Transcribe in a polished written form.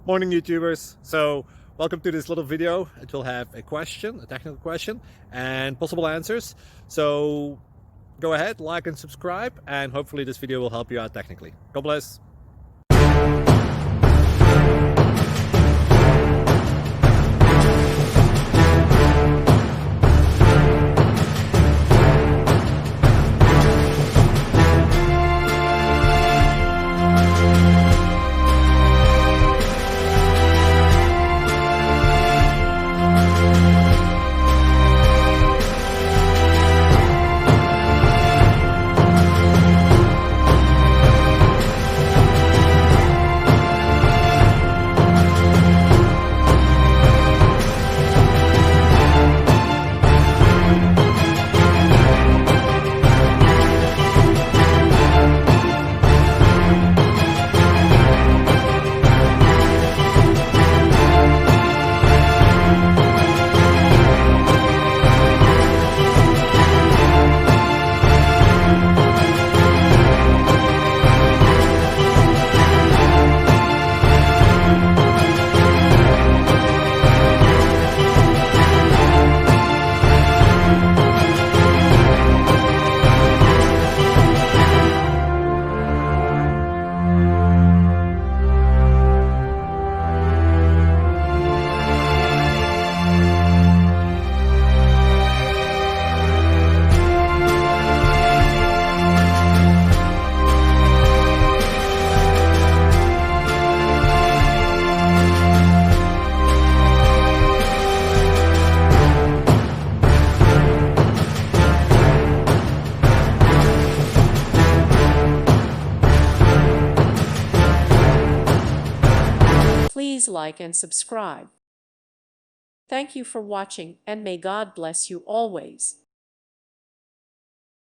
Morning, YouTubers. So welcome to this little video. It will have a question, a technical question, and possible answers. So go ahead, like and subscribe, and hopefully this video will help you out technically. God bless. Please like and subscribe. Thank you for watching, and may God bless you always.